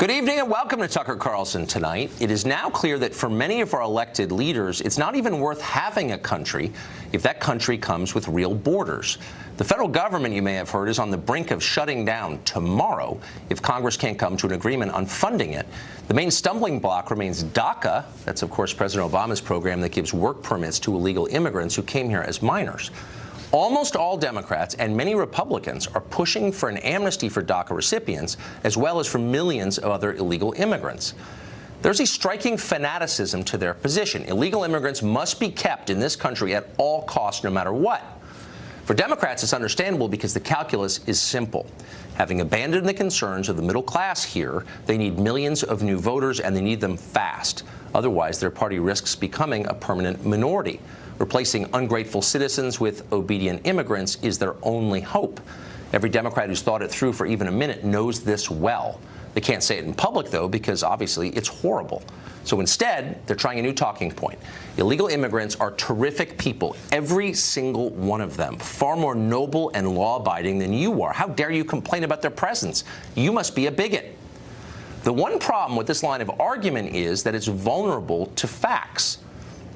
Good evening and welcome to Tucker Carlson tonight. It is now clear that for many of our elected leaders, it's not even worth having a country if that country comes with real borders. The federal government, you may have heard, is on the brink of shutting down tomorrow if Congress can't come to an agreement on funding it. The main stumbling block remains DACA. That's, of course, President Obama's program that gives work permits to illegal immigrants who came here as minors. Almost all Democrats and many Republicans are pushing for an amnesty for DACA recipients, as well as for millions of other illegal immigrants. There's a striking fanaticism to their position. Illegal immigrants must be kept in this country at all costs, no matter what. For Democrats, it's understandable because the calculus is simple. Having abandoned the concerns of the middle class here, they need millions of new voters, and they need them fast. Otherwise, their party risks becoming a permanent minority. Replacing ungrateful citizens with obedient immigrants is their only hope. Every Democrat who's thought it through for even a minute knows this well. They can't say it in public, though, because obviously it's horrible. So instead, they're trying a new talking point. Illegal immigrants are terrific people, every single one of them, far more noble and law-abiding than you are. How dare you complain about their presence? You must be a bigot. The one problem with this line of argument is that it's vulnerable to facts.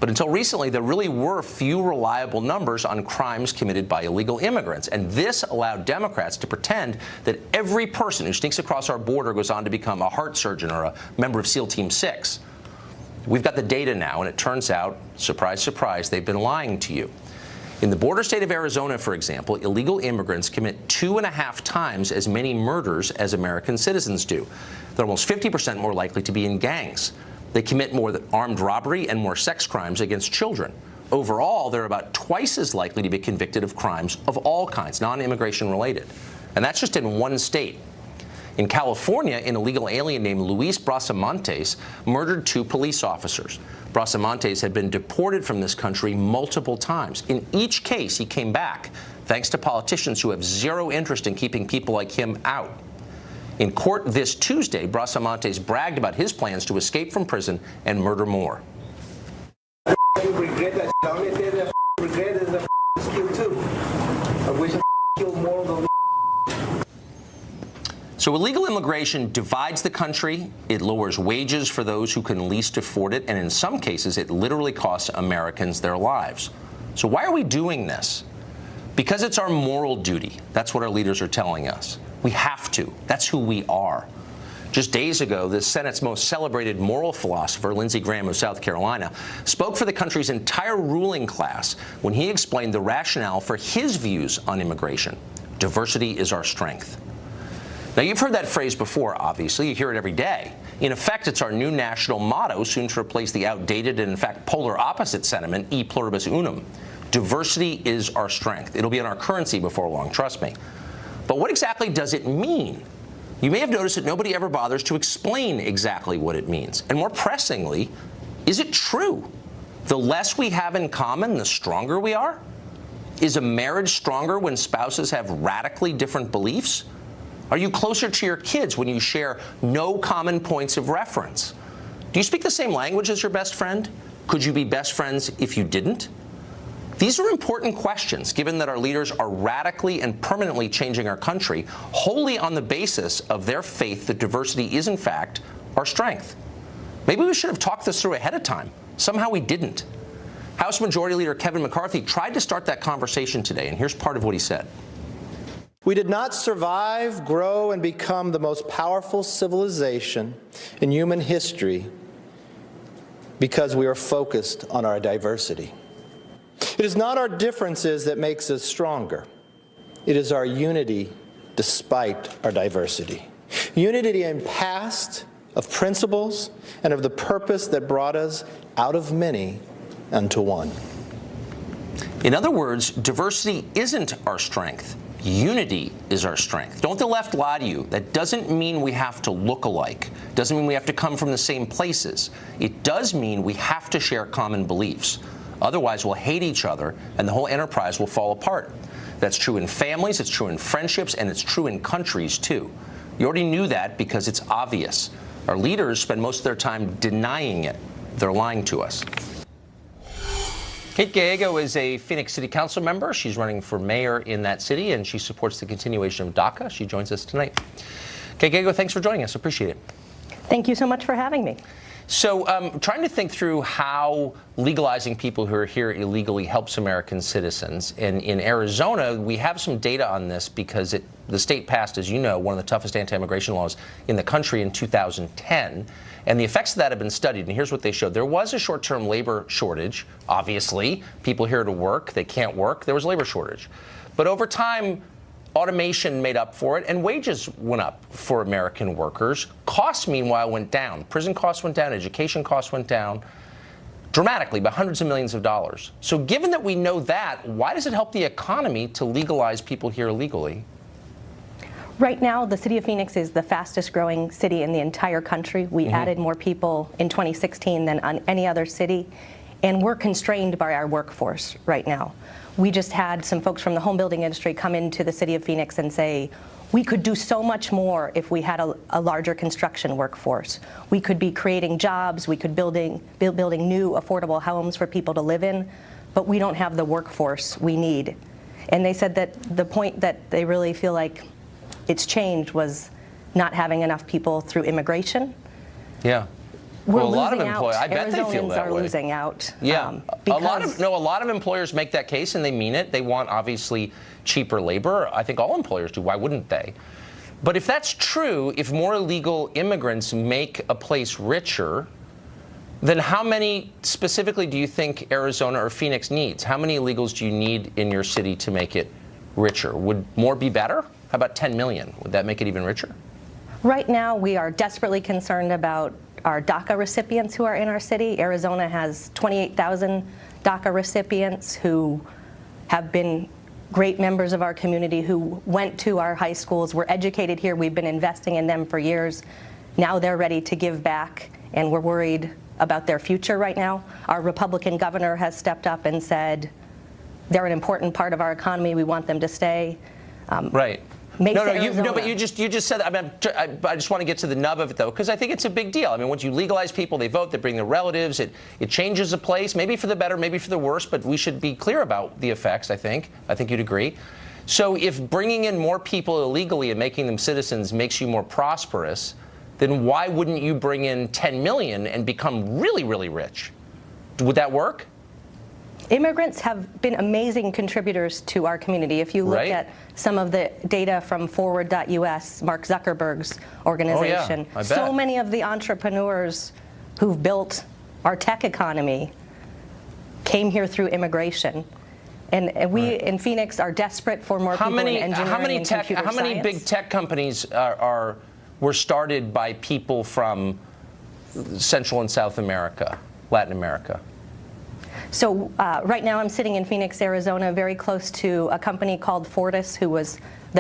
But until recently, there really were few reliable numbers on crimes committed by illegal immigrants. And this allowed Democrats to pretend that every person who sneaks across our border goes on to become a heart surgeon or a member of SEAL Team 6. We've got the data now, and it turns out, surprise, surprise, they've been lying to you. In the border state of Arizona, for example, illegal immigrants commit 2.5 times as many murders as American citizens do. They're almost 50% more likely to be in gangs. They commit more armed robbery and more sex crimes against children. Overall, they're about twice as likely to be convicted of crimes of all kinds, non-immigration related. And that's just in one state. In California, an illegal alien named Luis Brasamontes murdered 2 police officers. Brasamontes had been deported from this country multiple times. In each case, he came back, thanks to politicians who have zero interest in keeping people like him out. In court this Tuesday, Brasamontes bragged about his plans to escape from prison and murder more. I regret that. The only thing that I regret is that I killed too. I wish I killed more of them. So illegal immigration divides the country, it lowers wages for those who can least afford it, and in some cases, it literally costs Americans their lives. So why are we doing this? Because it's our moral duty. That's what our leaders are telling us. We have to. That's who we are. Just days ago, the Senate's most celebrated moral philosopher, Lindsey Graham of South Carolina, spoke for the country's entire ruling class when he explained the rationale for his views on immigration. Diversity is our strength. Now, you've heard that phrase before, obviously. You hear it every day. In effect, it's our new national motto, soon to replace the outdated and, in fact, polar opposite sentiment, e pluribus unum. Diversity is our strength. It'll be in our currency before long, trust me. But what exactly does it mean? You may have noticed that nobody ever bothers to explain exactly what it means. And more pressingly, is it true? The less we have in common, the stronger we are? Is a marriage stronger when spouses have radically different beliefs? Are you closer to your kids when you share no common points of reference? Do you speak the same language as your best friend? Could you be best friends if you didn't? These are important questions, given that our leaders are radically and permanently changing our country wholly on the basis of their faith that diversity is, in fact, our strength. Maybe we should have talked this through ahead of time. Somehow we didn't. House Majority Leader Kevin McCarthy tried to start that conversation today, and here's part of what he said. We did not survive, grow, and become the most powerful civilization in human history because we are focused on our diversity. It is not our differences that makes us stronger. It is our unity despite our diversity. Unity in past, of principles, and of the purpose that brought us out of many unto one. In other words, diversity isn't our strength. Unity is our strength. Don't the left lie to you. That doesn't mean we have to look alike. Doesn't mean we have to come from the same places. It does mean we have to share common beliefs. Otherwise, we'll hate each other, and the whole enterprise will fall apart. That's true in families, it's true in friendships, and it's true in countries, too. You already knew that because it's obvious. Our leaders spend most of their time denying it. They're lying to us. Kate Gallego is a Phoenix City Council member. She's running for mayor in that city, and she supports the continuation of DACA. She joins us tonight. Kate Gallego, thanks for joining us. Appreciate it. Thank you so much for having me. So trying to think through how legalizing people who are here illegally helps American citizens. And in Arizona, we have some data on this because the state passed, as you know, one of the toughest anti-immigration laws in the country in 2010. And the effects of that have been studied. And here's what they showed. There was a short-term labor shortage, obviously. People here to work, they can't work. There was a labor shortage. But over time, automation made up for it, and wages went up for American workers. Costs, meanwhile, went down. Prison costs went down, education costs went down dramatically by hundreds of millions of dollars. So given that we know that, why does it help the economy to legalize people here illegally? Right now, the city of Phoenix is the fastest growing city in the entire country. We added more people in 2016 than on any other city, and we're constrained by our workforce right now. We just had some folks from the home building industry come into the city of Phoenix and say, we could do so much more if we had a larger construction workforce. We could be creating jobs, we could building new affordable homes for people to live in, but we don't have the workforce we need. And they said that the point that they really feel like it's changed was not having enough people through immigration. Yeah. We're well, a lot of losing employers, I bet they feel Arizonans that are way. losing out. Yeah, because a lot of employers make that case, and they mean it. They want, obviously, cheaper labor. I think all employers do. Why wouldn't they? But if that's true, if more illegal immigrants make a place richer, then how many specifically do you think Arizona or Phoenix needs? How many illegals do you need in your city to make it richer? Would more be better? How about 10 million? Would that make it even richer? Right now, we are desperately concerned about our DACA recipients who are in our city. Arizona has 28,000 DACA recipients who have been great members of our community, who went to our high schools, were educated here. We've been investing in them for years. Now they're ready to give back, and we're worried about their future right now. Our Republican governor has stepped up and said they're an important part of our economy. We want them to stay. Right. But you just said that. I mean, I just want to get to the nub of it, though, because I think it's a big deal. I mean, once you legalize people, they vote, they bring their relatives, it changes a place, maybe for the better, maybe for the worse, but we should be clear about the effects, I think. I think you'd agree. So if bringing in more people illegally and making them citizens makes you more prosperous, then why wouldn't you bring in 10 million and become really, really rich? Would that work? Immigrants have been amazing contributors to our community. If you look at some of the data from Forward.us, Mark Zuckerberg's organization, so many of the entrepreneurs who've built our tech economy came here through immigration. And we in Phoenix are desperate for more people in engineering and computer science. How many big tech companies were started by people from Central and South America, Latin America? So right now I'm sitting in Phoenix, Arizona, very close to a company called Fortis, that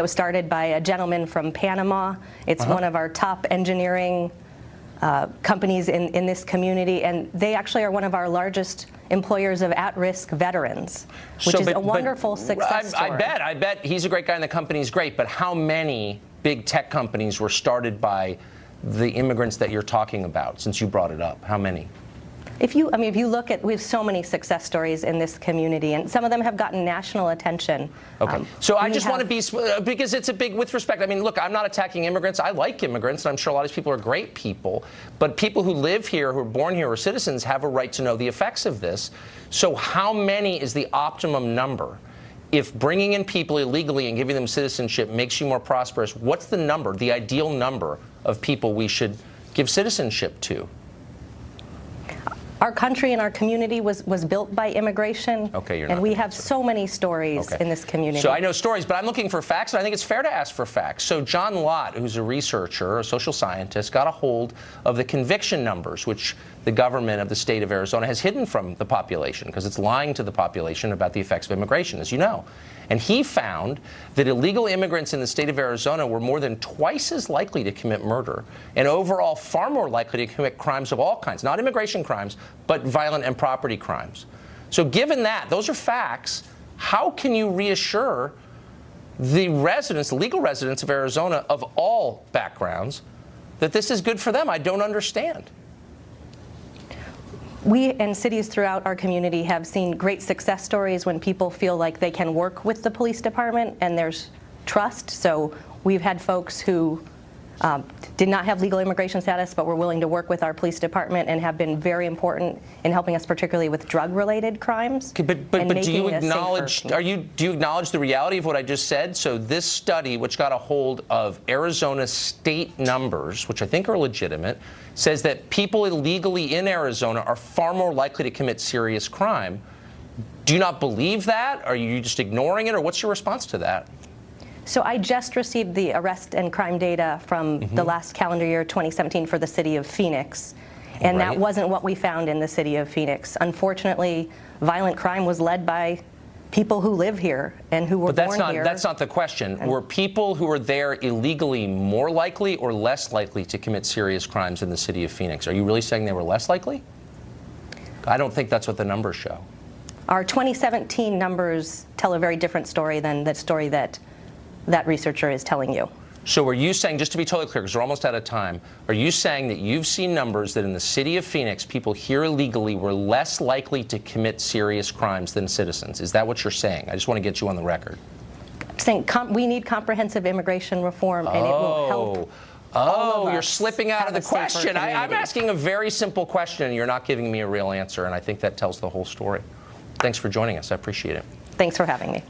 was started by a gentleman from Panama. It's one of our top engineering companies in this community, and they actually are one of our largest employers of at-risk veterans, which is a wonderful success story. I bet he's a great guy and the company's great, but how many big tech companies were started by the immigrants that you're talking about, since you brought it up? How many? If you look at, we have so many success stories in this community, and some of them have gotten national attention. Okay. So I just want to be, because it's a big, with respect, I mean, look, I'm not attacking immigrants. I like immigrants, and I'm sure a lot of these people are great people. But people who live here, who are born here, or citizens, have a right to know the effects of this. So how many is the optimum number? If bringing in people illegally and giving them citizenship makes you more prosperous, what's the number, the ideal number of people we should give citizenship to? Our country and our community was built by immigration, and we have so many stories in this community. So I know stories, but I'm looking for facts, and I think it's fair to ask for facts. So John Lott, who's a researcher, a social scientist, got a hold of the conviction numbers, which the government of the state of Arizona has hidden from the population, because it's lying to the population about the effects of immigration, as you know. And he found that illegal immigrants in the state of Arizona were more than twice as likely to commit murder, and overall far more likely to commit crimes of all kinds, not immigration crimes, but violent and property crimes. So given that, those are facts, how can you reassure the residents, the legal residents of Arizona of all backgrounds, that this is good for them? I don't understand. We and cities throughout our community have seen great success stories when people feel like they can work with the police department and there's trust. So we've had folks who did not have legal immigration status, but were willing to work with our police department and have been very important in helping us, particularly with drug-related crimes. Okay, but do you acknowledge? Do you acknowledge the reality of what I just said? So this study, which got a hold of Arizona state numbers, which I think are legitimate, says that people illegally in Arizona are far more likely to commit serious crime. Do you not believe that? Are you just ignoring it, or what's your response to that? So I just received the arrest and crime data from the last calendar year, 2017, for the city of Phoenix. And that wasn't what we found in the city of Phoenix. Unfortunately, violent crime was led by people who live here and who were born here. That's not the question. Were people who were there illegally more likely or less likely to commit serious crimes in the city of Phoenix? Are you really saying they were less likely? I don't think that's what the numbers show. Our 2017 numbers tell a very different story than the story that that researcher is telling you. So are you saying, just to be totally clear, because we're almost out of time, are you saying that you've seen numbers that in the city of Phoenix, people here illegally were less likely to commit serious crimes than citizens? Is that what you're saying? I just want to get you on the record. I'm saying we need comprehensive immigration reform, and it will help. Oh, you're slipping out of the question. I'm asking a very simple question, and you're not giving me a real answer, and I think that tells the whole story. Thanks for joining us. I appreciate it. Thanks for having me.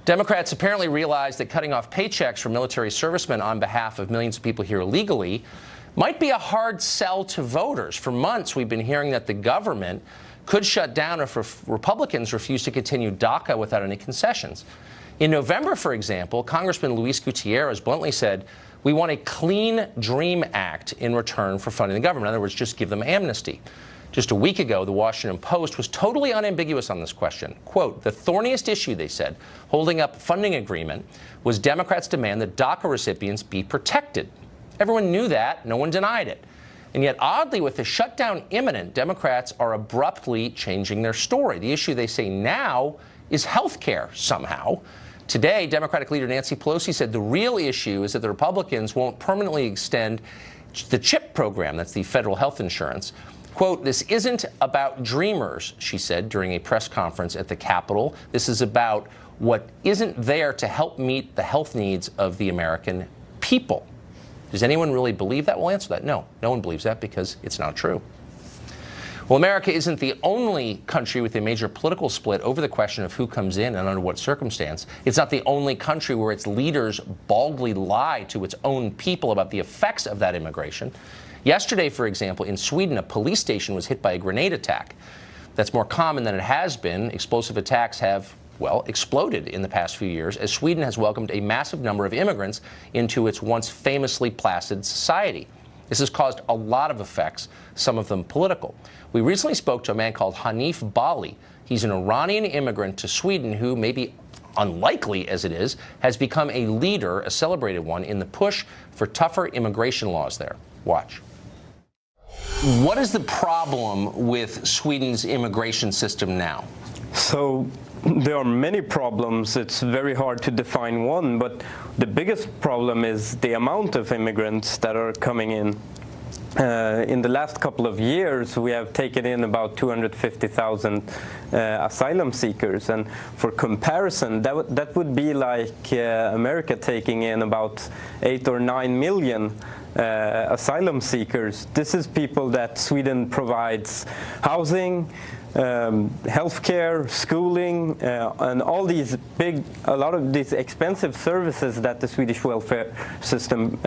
Democrats apparently realized that cutting off paychecks for military servicemen on behalf of millions of people here illegally might be a hard sell to voters. For months, we've been hearing that the government could shut down if Republicans refuse to continue DACA without any concessions. In November, for example, Congressman Luis Gutierrez bluntly said, "We want a clean dream act in return for funding the government." In other words, just give them amnesty. Just a week ago, the Washington Post was totally unambiguous on this question. Quote, "The thorniest issue," they said, holding up funding agreement, was Democrats' demand that DACA recipients be protected. Everyone knew that. No one denied it. And yet, oddly, with the shutdown imminent, Democrats are abruptly changing their story. The issue, they say now, is health care somehow. Today, Democratic leader Nancy Pelosi said the real issue is that the Republicans won't permanently extend the CHIP program, that's the federal health insurance. Quote, "This isn't about dreamers," she said during a press conference at the Capitol. "This is about what isn't there to help meet the health needs of the American people." Does anyone really believe that? We'll answer that. No, no one believes that because it's not true. Well, America isn't the only country with a major political split over the question of who comes in and under what circumstance. It's not the only country where its leaders baldly lie to its own people about the effects of that immigration. Yesterday, for example, in Sweden, a police station was hit by a grenade attack. That's more common than it has been. Explosive attacks have, well, exploded in the past few years as Sweden has welcomed a massive number of immigrants into its once famously placid society. This has caused a lot of effects, some of them political. We recently spoke to a man called Hanif Bali. He's an Iranian immigrant to Sweden who, maybe unlikely as it is, has become a leader, a celebrated one, in the push for tougher immigration laws there. Watch. What is the problem with Sweden's immigration system now? So there are many problems. It's very hard to define one, but the biggest problem is the amount of immigrants that are coming in. In the last couple of years, we have taken in about 250,000 asylum seekers. And for comparison, that would be like America taking in about 8 or 9 million asylum seekers. This is people that Sweden provides housing, healthcare, schooling, and all these a lot of these expensive services that the Swedish welfare system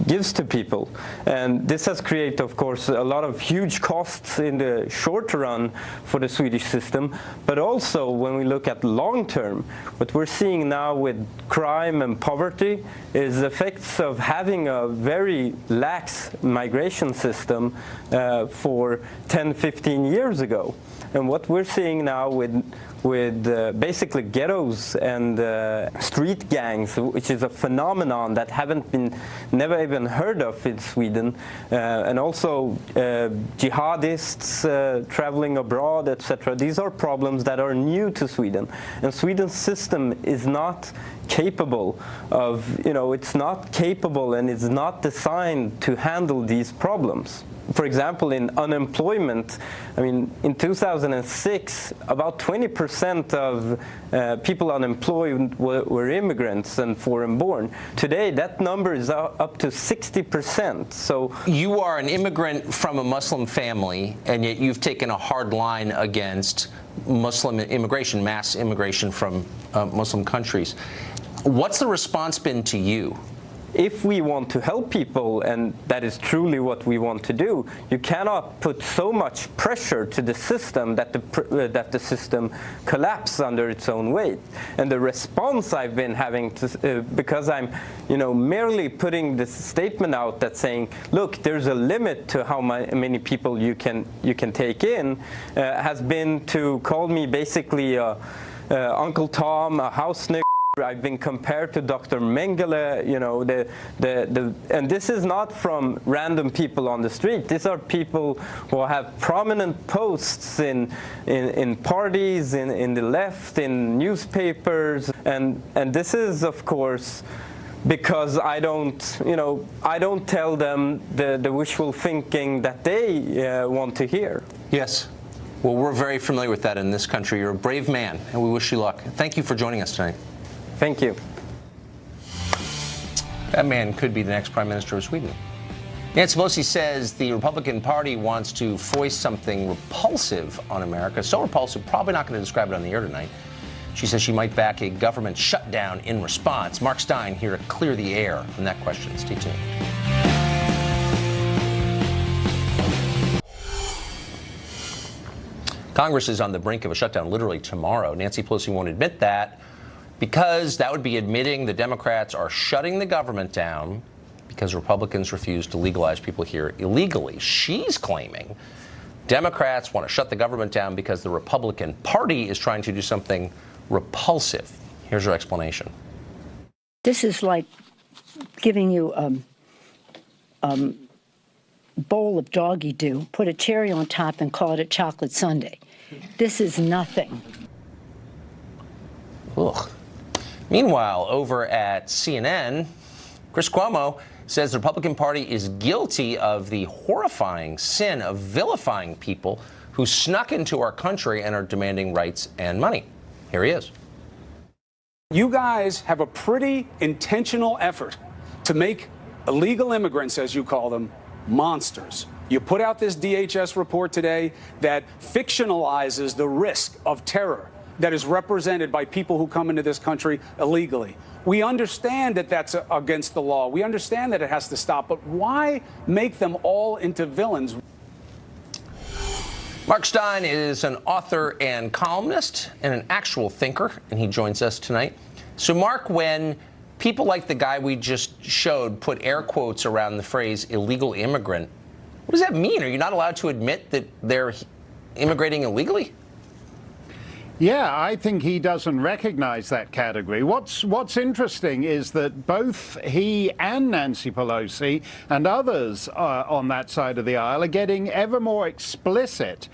gives to people. And this has created, of course, a lot of huge costs in the short run for the Swedish system, but also when we look at long term, what we're seeing now with crime and poverty is effects of having a very lax migration system for 10, 15 years ago. And what we're seeing now with basically ghettos and street gangs, which is a phenomenon that never even heard of in Sweden, and also jihadists traveling abroad, etc. These are problems that are new to Sweden, and Sweden's system is not capable of, it's not capable and it's not designed to handle these problems. For example, in unemployment, in 2006, about 20% 40% of people unemployed were immigrants and foreign-born. Today, that number is up to 60%. So you are an immigrant from a Muslim family, and yet you've taken a hard line against Muslim immigration, mass immigration from Muslim countries. What's the response been to you? If we want to help people, and that is truly what we want to do, you cannot put so much pressure to the system that the system collapses under its own weight. And the response I've been having, because I'm, merely putting this statement out that's saying, look, there's a limit to how many people you can take in, has been to call me basically Uncle Tom, a house nigger. I've been compared to Dr. Mengele, and this is not from random people on the street. These are people who have prominent posts in parties, in the left, in newspapers, and this is, of course, because I don't tell them the wishful thinking that they want to hear. Yes. Well, we're very familiar with that in this country. You're a brave man, and we wish you luck. Thank you for joining us tonight. Thank you. That man could be the next Prime Minister of Sweden. Nancy Pelosi says the Republican Party wants to foist something repulsive on America. So repulsive, probably not going to describe it on the air tonight. She says she might back a government shutdown in response. Mark Stein here to clear the air on that question. Stay tuned. Congress is on the brink of a shutdown literally tomorrow. Nancy Pelosi won't admit that, because that would be admitting the Democrats are shutting the government down because Republicans refuse to legalize people here illegally. She's claiming Democrats want to shut the government down because the Republican Party is trying to do something repulsive. Here's her explanation. This is like giving you a bowl of doggy-doo, put a cherry on top and call it a chocolate sundae. This is nothing. Ugh. Meanwhile, over at CNN, Chris Cuomo says the Republican Party is guilty of the horrifying sin of vilifying people who snuck into our country and are demanding rights and money. Here he is. You guys have a pretty intentional effort to make illegal immigrants, as you call them, monsters. You put out this DHS report today that fictionalizes the risk of terror that is represented by people who come into this country illegally. We understand that that's against the law. We understand that it has to stop. But why make them all into villains? Mark Stein is an author and columnist and an actual thinker, and he joins us tonight. So, Mark, when people like the guy we just showed put air quotes around the phrase illegal immigrant, what does that mean? Are you not allowed to admit that they're immigrating illegally? Yeah, I think he doesn't recognize that category. What's interesting is that both he and Nancy Pelosi and others on that side of the aisle are getting ever more explicit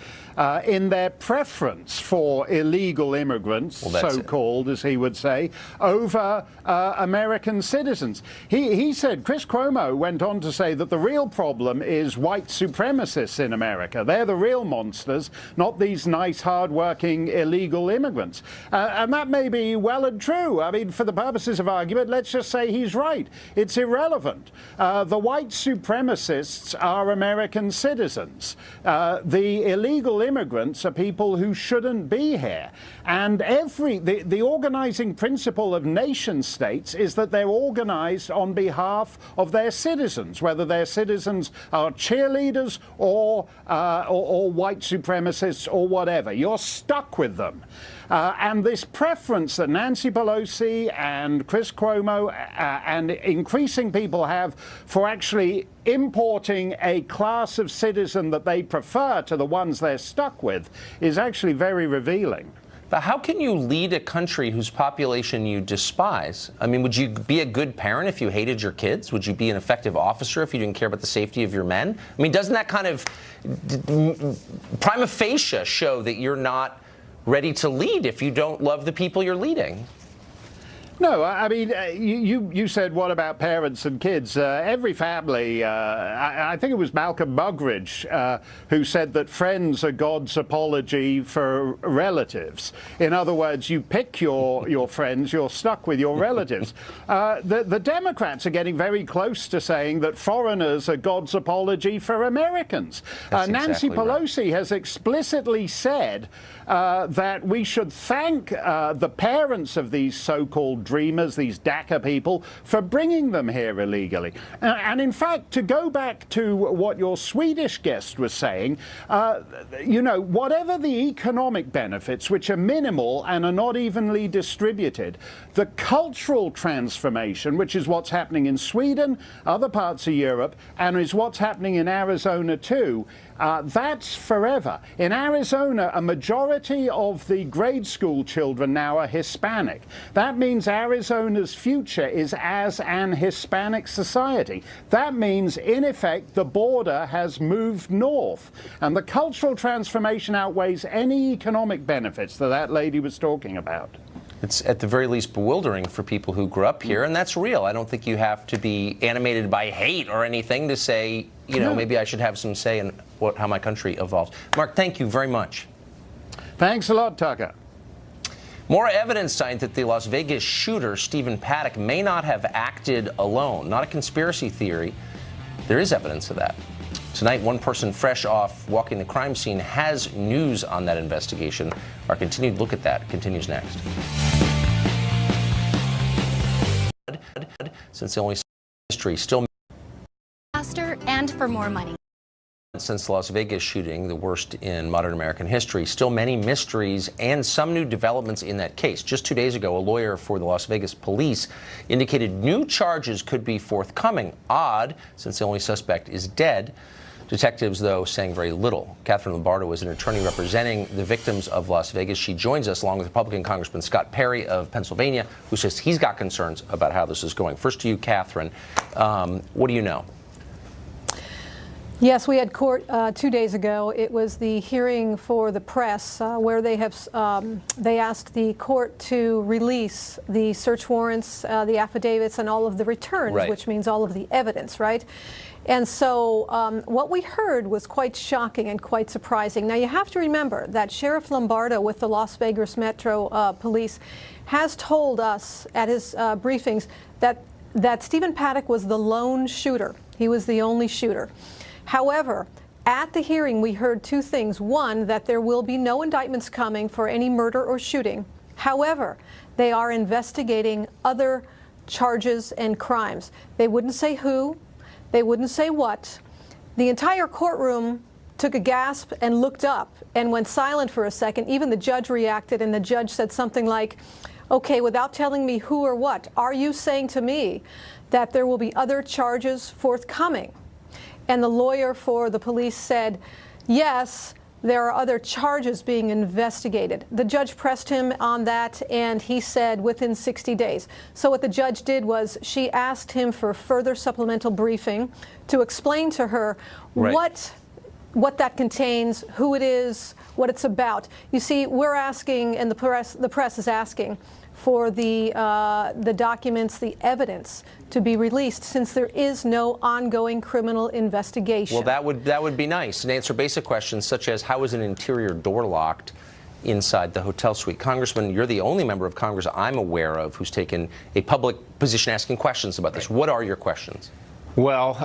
in their preference for illegal immigrants, so-called, as he would say, over American citizens. He said, Chris Cuomo went on to say that the real problem is white supremacists in America. They're the real monsters, not these nice, hard-working illegal immigrants. And that may be well and true. I mean, for the purposes of argument, let's just say he's right. It's irrelevant. The white supremacists are American citizens. The illegal immigrants are people who shouldn't be here. And the organizing principle of nation states is that they're organized on behalf of their citizens, whether their citizens are cheerleaders or white supremacists or whatever. You're stuck with them. And this preference that Nancy Pelosi and Chris Cuomo and increasing people have for actually importing a class of citizen that they prefer to the ones they're stuck with is actually very revealing. But how can you lead a country whose population you despise? I mean, would you be a good parent if you hated your kids? Would you be an effective officer if you didn't care about the safety of your men? I mean, doesn't that kind of prima facie show that you're not ready to lead if you don't love the people you're leading? No, I mean, you said, what about parents and kids? Every family, I think it was Malcolm Muggeridge who said that friends are God's apology for relatives. In other words, you pick your friends, you're stuck with your relatives. The Democrats are getting very close to saying that foreigners are God's apology for Americans. Nancy Pelosi has explicitly said that we should thank the parents of these so-called dreamers, these DACA people, for bringing them here illegally. And in fact, to go back to what your Swedish guest was saying, you know, whatever the economic benefits, which are minimal and are not evenly distributed, the cultural transformation, which is what's happening in Sweden, other parts of Europe, and is what's happening in Arizona too, that's forever. In Arizona, a majority of the grade school children now are Hispanic. That means Arizona's future is as an Hispanic society. That means, in effect, the border has moved north. And the cultural transformation outweighs any economic benefits that lady was talking about. It's at the very least bewildering for people who grew up here, and that's real. I don't think you have to be animated by hate or anything to say, you know, maybe I should have some say in how my country evolves. Mark, thank you very much. Thanks a lot, Tucker. More evidence tonight that the Las Vegas shooter, Stephen Paddock, may not have acted alone. Not a conspiracy theory. There is evidence of that. Tonight, one person fresh off walking the crime scene has news on that investigation. Our continued look at that continues next. Since the only history still faster and for more money. Since the Las Vegas shooting, the worst in modern American history, still many mysteries and some new developments in that case. Just 2 days ago, a lawyer for the Las Vegas police indicated new charges could be forthcoming. Odd, since the only suspect is dead. Detectives, though, saying very little. Catherine Lombardo is an attorney representing the victims of Las Vegas. She joins us along with Republican Congressman Scott Perry of Pennsylvania, who says he's got concerns about how this is going. First to you, Catherine. What do you know? Yes, we had court 2 days ago. It was the hearing for the press where they asked the court to release the search warrants, the affidavits, and all of the returns, right, which means all of the evidence, right? And so what we heard was quite shocking and quite surprising. Now, you have to remember that Sheriff Lombardo with the Las Vegas Metro Police has told us at his briefings that Stephen Paddock was the lone shooter. He was the only shooter. However, at the hearing, we heard two things. One, that there will be no indictments coming for any murder or shooting. However, they are investigating other charges and crimes. They wouldn't say who. They wouldn't say what. The entire courtroom took a gasp and looked up and went silent for a second. Even the judge reacted, and the judge said something like, okay, without telling me who or what, are you saying to me that there will be other charges forthcoming? And the lawyer for the police said, yes, there are other charges being investigated. The judge pressed him on that, and he said within 60 days. So what the judge did was she asked him for further supplemental briefing to explain to her what that contains, who it is, what it's about. You see, we're asking, and the press is asking, for the documents, the evidence to be released, since there is no ongoing criminal investigation. Well, that would be nice, and answer basic questions such as how is an interior door locked inside the hotel suite. Congressman, you're the only member of Congress I'm aware of who's taken a public position asking questions about this. What are your questions? Well,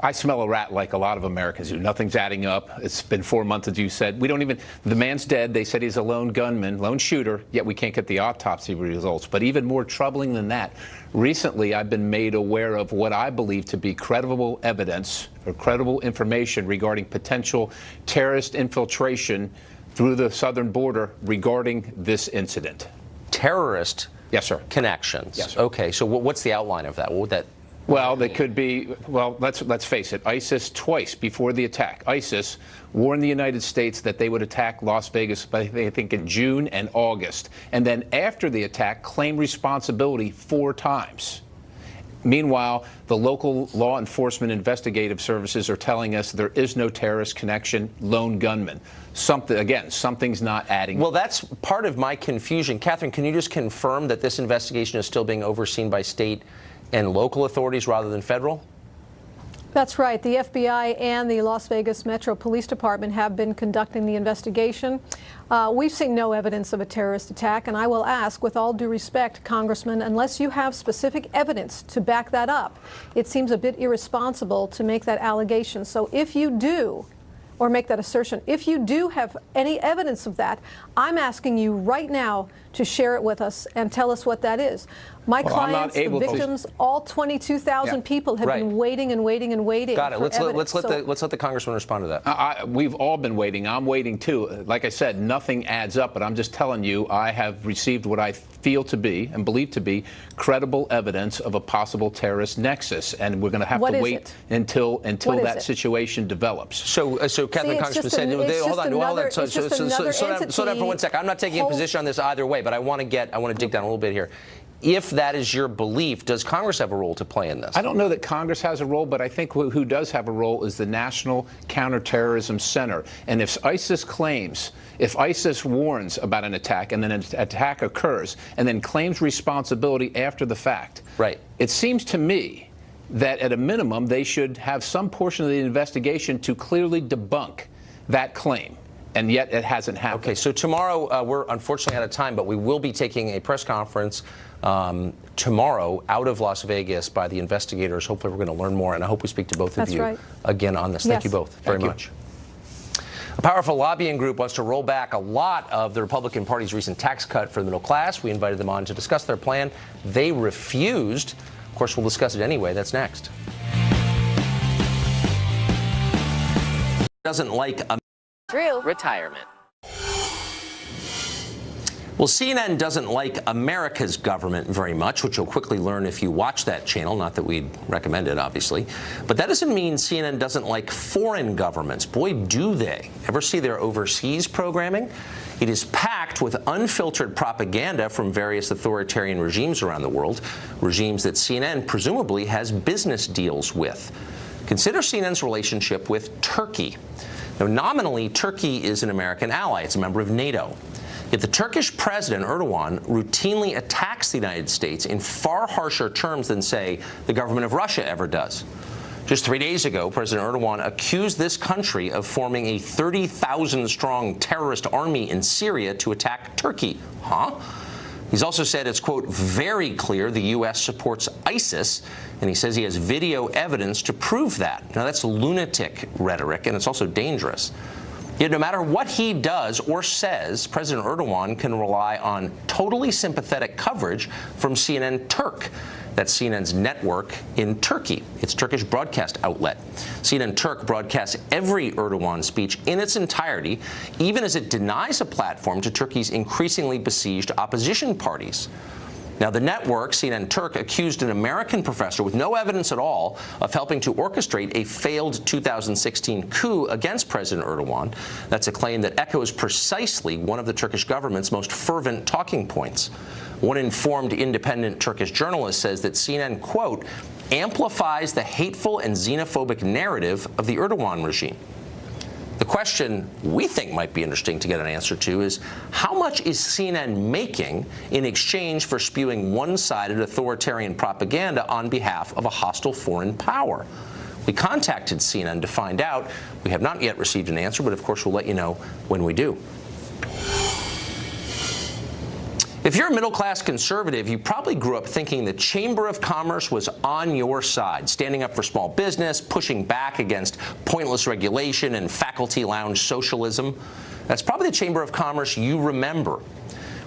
I smell a rat like a lot of Americans do. Nothing's adding up. It's been 4 months, as you said. We don't even, the man's dead. They said he's a lone gunman, lone shooter, yet we can't get the autopsy results. But even more troubling than that, recently I've been made aware of what I believe to be credible evidence or credible information regarding potential terrorist infiltration through the southern border regarding this incident. Terrorist Yes, sir. Connections. Yes, sir. Okay, so what's the outline of that? What would that? Well, they could be, well, let's face it, ISIS twice before the attack. ISIS warned the United States that they would attack Las Vegas, I think in June and August. And then after the attack, claimed responsibility 4 times. Meanwhile, the local law enforcement investigative services are telling us there is no terrorist connection, lone gunman. Something's not adding. Well, that's part of my confusion. Catherine, can you just confirm that this investigation is still being overseen by state and local authorities rather than federal? That's right. The FBI and the Las Vegas Metro Police Department have been conducting the investigation. We've seen no evidence of a terrorist attack, and I will ask, with all due respect, Congressman, unless you have specific evidence to back that up, it seems a bit irresponsible to make that allegation. So if you do, or make that assertion, if you do have any evidence of that, I'm asking you right now to share it with us and tell us what that is. My clients, the victims, all 22,000 people have been waiting and waiting and waiting. Got it. Let's let the congressman respond to that. We've all been waiting. I'm waiting too. Like I said, nothing adds up, but I'm just telling you, I have received what I feel to be and believe to be credible evidence of a possible terrorist nexus, and we're going to have to wait until that situation develops. So Catherine, Congressman said, hold on, slow down for 1 second. I'm not taking a position on this either way, but I want to dig down a little bit here. If that is your belief, does Congress have a role to play in this? I don't know that Congress has a role, but I think who does have a role is the National Counterterrorism Center. And if ISIS warns about an attack and then an attack occurs and then claims responsibility after the fact, right, it seems to me that at a minimum they should have some portion of the investigation to clearly debunk that claim. And yet it hasn't happened. Okay, so tomorrow, we're unfortunately out of time, but we will be taking a press conference tomorrow out of Las Vegas by the investigators. Hopefully we're going to learn more, and I hope we speak to both of you again on this. Thank you both very much. A powerful lobbying group wants to roll back a lot of the Republican Party's recent tax cut for the middle class. We invited them on to discuss their plan. They refused. Of course, we'll discuss it anyway. That's next. Doesn't like through retirement. Well, CNN doesn't like America's government very much, which you'll quickly learn if you watch that channel. Not that we'd recommend it, obviously. But that doesn't mean CNN doesn't like foreign governments. Boy, do they. Ever see their overseas programming? It is packed with unfiltered propaganda from various authoritarian regimes around the world, regimes that CNN presumably has business deals with. Consider CNN's relationship with Turkey. Now, nominally, Turkey is an American ally. It's a member of NATO. Yet the Turkish president, Erdogan, routinely attacks the United States in far harsher terms than, say, the government of Russia ever does. Just 3 days ago, President Erdogan accused this country of forming a 30,000-strong terrorist army in Syria to attack Turkey. He's also said it's, quote, very clear the U.S. supports ISIS, and he says he has video evidence to prove that. Now, that's lunatic rhetoric, and it's also dangerous. Yet no matter what he does or says, President Erdogan can rely on totally sympathetic coverage from CNN Turk. That's CNN's network in Turkey, its Turkish broadcast outlet. CNN Turk broadcasts every Erdogan speech in its entirety, even as it denies a platform to Turkey's increasingly besieged opposition parties. Now, the network, CNN Turk, accused an American professor with no evidence at all of helping to orchestrate a failed 2016 coup against President Erdogan. That's a claim that echoes precisely one of the Turkish government's most fervent talking points. One informed independent Turkish journalist says that CNN, quote, amplifies the hateful and xenophobic narrative of the Erdogan regime. The question we think might be interesting to get an answer to is, how much is CNN making in exchange for spewing one-sided authoritarian propaganda on behalf of a hostile foreign power? We contacted CNN to find out. We have not yet received an answer, but of course we'll let you know when we do. If you're a middle-class conservative, you probably grew up thinking the Chamber of Commerce was on your side, standing up for small business, pushing back against pointless regulation and faculty lounge socialism. That's probably the Chamber of Commerce you remember.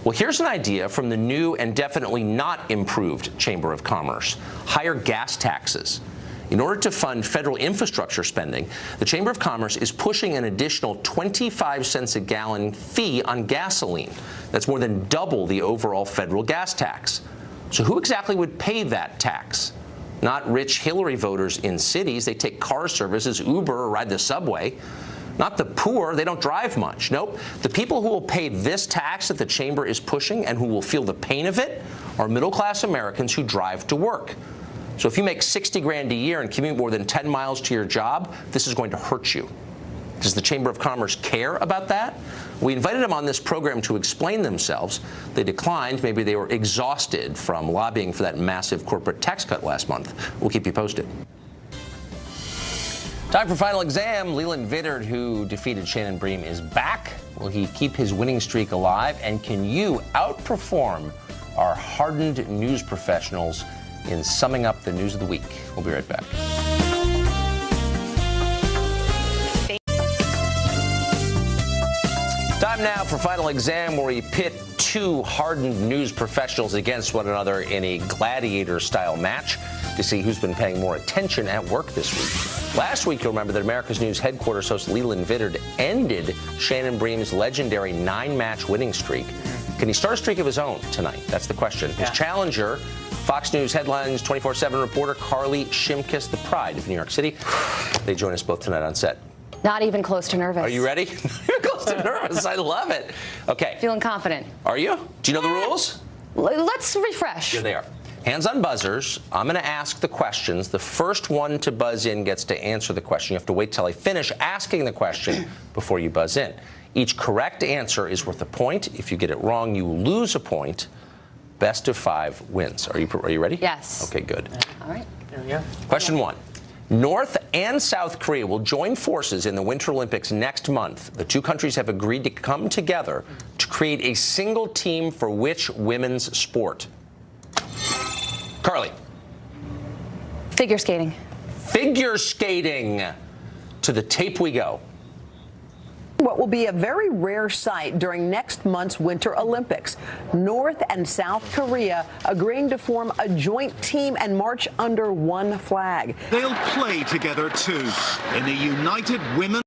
Well, here's an idea from the new and definitely not improved Chamber of Commerce: higher gas taxes. In order to fund federal infrastructure spending, the Chamber of Commerce is pushing an additional 25 cents a gallon fee on gasoline. That's more than double the overall federal gas tax. So who exactly would pay that tax? Not rich Hillary voters in cities. They take car services, Uber, or ride the subway. Not the poor. They don't drive much. Nope. The people who will pay this tax that the Chamber is pushing and who will feel the pain of it are middle-class Americans who drive to work. So if you make 60 grand a year and commute more than 10 miles to your job, this is going to hurt you. Does the Chamber of Commerce care about that? We invited them on this program to explain themselves. They declined. Maybe they were exhausted from lobbying for that massive corporate tax cut last month. We'll keep you posted. Time for final exam. Leland Vittert, who defeated Shannon Bream, is back. Will he keep his winning streak alive? And can you outperform our hardened news professionals in summing up the news of the week? We'll be right back. Time now for final exam, where we pit two hardened news professionals against one another in a gladiator-style match to see who's been paying more attention at work this week. Last week, you'll remember that America's News headquarters host Leland Vittert ended Shannon Bream's legendary 9-match winning streak. Can he start a streak of his own tonight? That's the question. His challenger, Fox News Headlines 24/7 reporter Carly Shimkus, the pride of New York City. They join us both tonight on set. Not even close to nervous. Are you ready? You're close to nervous. I love it. Okay. Feeling confident. Are you? Do you know the rules? Let's refresh. Here they are. Hands on buzzers. I'm going to ask the questions. The first one to buzz in gets to answer the question. You have to wait till I finish asking the question before you buzz in. Each correct answer is worth a point. If you get it wrong, you lose a point. Best of 5 wins. Are you ready? Yes. Okay, good. All right. There we go. Question 1. North and South Korea will join forces in the Winter Olympics next month. The two countries have agreed to come together to create a single team for which women's sport? Carly. Figure skating. Figure skating. To the tape we go. What will be a very rare sight during next month's Winter Olympics. North and South Korea agreeing to form a joint team and march under one flag. They'll play together too in the United Women